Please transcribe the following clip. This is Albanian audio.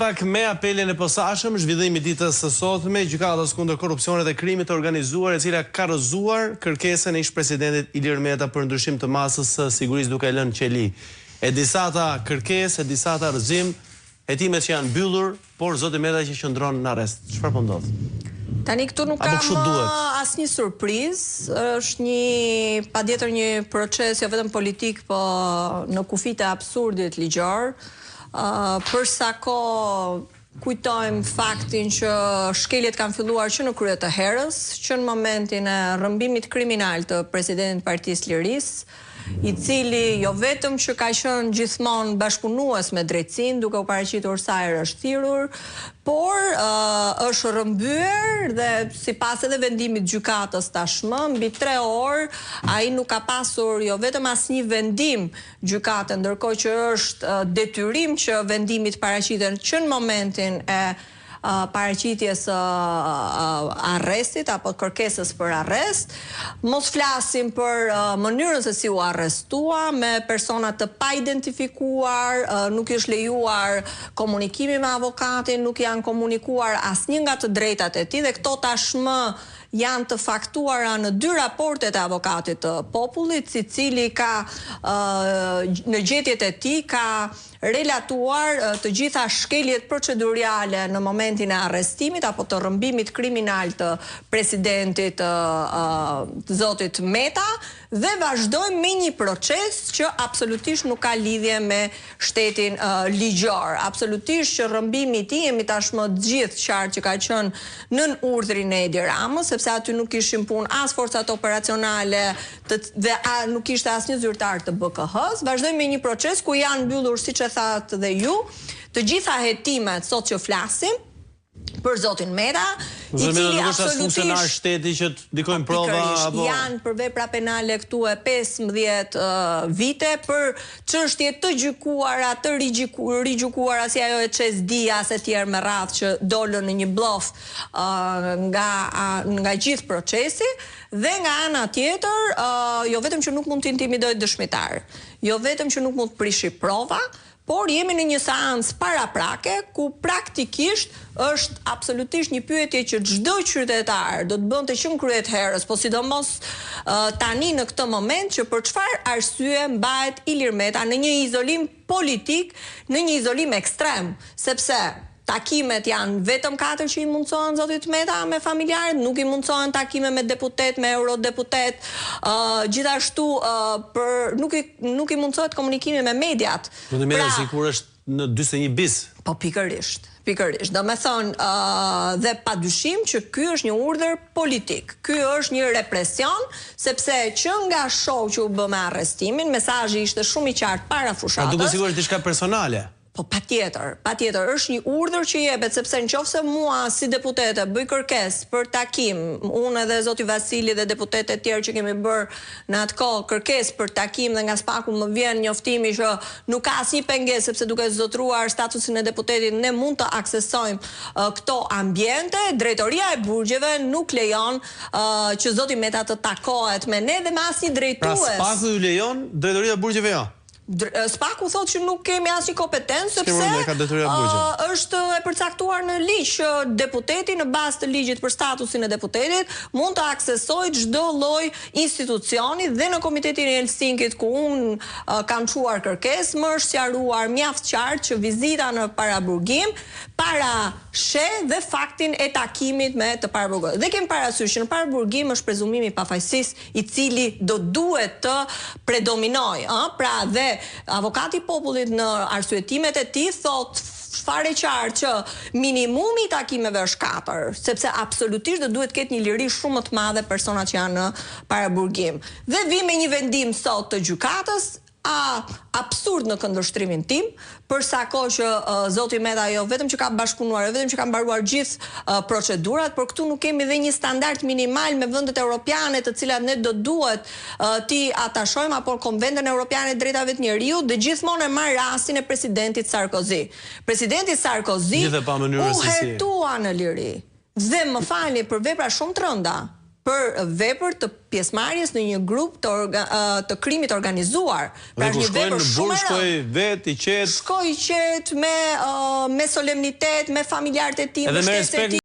Pak me apelin e posaçëm, zhvillimi i ditës së sotme, gjykatës kundër korrupsionit dhe krimit të organizuar, e cila ka rrëzuar kërkesën e ish-presidentit Ilir Meta për ndryshim të masës së sigurisë duke lënë qeli. E disata kërkesë, e disata rrëzim, hetimet që janë mbyllur, por zoti Meta që qëndron në arrest. Çfarë po ndodh? Tani këtu nuk kam asnjë surprizë, është patjetër një proces jo vetëm politik, po në kufit e absurdit ligjor. Për sa kohë kujtojmë faktin që shkeljet kanë filluar që në krye të herës, që në momentin e rrëmbimit kriminal të presidentit Partisë Lirisë, i cili jo vetëm që ka qenë gjithmonë bashkëpunues me drejtsinë, duke u paraqitur sa herë është thirrur, por është rrëmbyer dhe sipas edhe vendimit gjykatës tashmë, mbi 3 orë ai nuk ka pasur jo vetëm asnjë vendim gjykate, ndërkohë që është detyrim që vendimi të paraqiten që në momentin e paraqitjes arrestit apo kërkesës për arrest. Mos flasim për mënyrën se si u arrestua me persona të pa identifikuar, nuk është lejuar komunikimi me avokatin, nuk janë komunikuar asnjë nga të drejtat e tij dhe këto tashmë janë të faktuara në 2 raportet e avokatit të popullit, i cili ka në gjetjet e tij ka relatuar të gjitha shkeljet procedurale në momentin e arrestimit apo të rrëmbimit kriminal të presidentit zotit Meta dhe vazhdojmë me një proces që absolutisht nuk ka lidhje me shtetin ligjor. Absolutisht që rrëmbimi i tij jemi tashmë të gjithë qartë që ka qenë nën urdhrin e Edi Ramës, sepse aty nuk kishin punë as forcat operacionale dhe nuk ishte asnjë zyrtar të BKH-s. Vazhdojmë me një proces ku janë mbyllur, siç e thatë dhe ju, të gjitha hetimet sot që flasim për zotin Meta, i cili funksionar shteti që të dikojnë prova apo janë për vepra penale këtu e 15 vite për çështje të gjykuara, të rigjykuara si ajo e Çes Dias e tjerë me radhë që dolën në një blof nga gjithë procesi dhe nga ana tjetër jo vetëm që nuk mund të intimidojë dëshmitar, jo vetëm që nuk mund të prishi prova, por jemi në një seancë paraprake ku praktikisht është absolutisht një pyetje që çdo qytetar do të bënte që në krye të herës, po sidomos tani në këtë moment që për çfarë arsye mbahet Ilir Meta në një izolim politik, në një izolim ekstrem, sepse takimet janë vetëm 4 që i mundsohen zotit Meta me familjarët, nuk i mundsohen takime me deputet, me eurodeputet, gjithashtu nuk i mundsohet komunikimi me mediat. Zotit Meta sikur është në 41 bis. Po pikërisht. Do me thonë dhe padyshim që ky është një urdhër politik, ky është një represion, sepse që nga show që u bë me arrestimin, mesazhi ishte shumë i qartë para fushatës. A duket sikur është diçka personale? Po patjetër, është një urdhër që jepet, sepse nëse mua si deputete bëj kërkesë për takim, unë edhe zoti Vasili dhe deputetet e tjerë që kemi bërë në atë kohë kërkesë për takim dhe nga spaku më vjen njoftimi që nuk ka asnjë pengesë sepse duke zotruar statusin e deputetit ne mund të aksesojmë këto ambiente, drejtoria e burgjeve nuk lejon që zoti Meta të takohet me ne dhe me asnjë drejtues. Pra spaku ju lejon, drejtoria e burgjeve jo? Spaku thotë që nuk kemi asnjë kompetencë sepse është e përcaktuar në ligj që deputeti në bazë të ligjit për statusin e deputetit mund të aksesojë çdo lloj institucioni dhe në Komitetin e Helsinkit ku unë kam çuar kërkesë më është sqaruar mjaft qartë që vizita në paraburgim parashe dhe faktin e takimit me të paraburgos. Dhe kemi parasysh që në paraburgim është prezumimi i pafajësisë i cili do duhet të predominojë, pra dhe avokati i popullit në arsyetimet e tij thotë fare qartë që minimumi i takimeve është 4, sepse absolutisht do duhet ketë një liri shumë më të madhe personat që janë në paraburgim. Dhe vi me një vendim sot të gjykatës absurd në këndvështrimin tim, për sa kohë që zoti Meta jo vetëm që ka bashkëpunuar, jo vetëm që ka mbaruar gjithë procedurat, por këtu nuk kemi dhe një standard minimal me vendet europiane të cilat ne do duhet ti atashojmë apo Konventin Evropian e Drejtave të Njeriut dhe gjithmonë e marr rastin e presidentit Sarkozy. Presidenti Sarkozy u hetua në liri dhe më falni për vepra shumë të rënda, për vepër të pjesëmarrjes në një grup të krimit organizuar. Pra një vepër shumë e rëndë. Vet i qet. Shkoi i qet me solemnitet, me familjarët e tij, me shtesë e tij.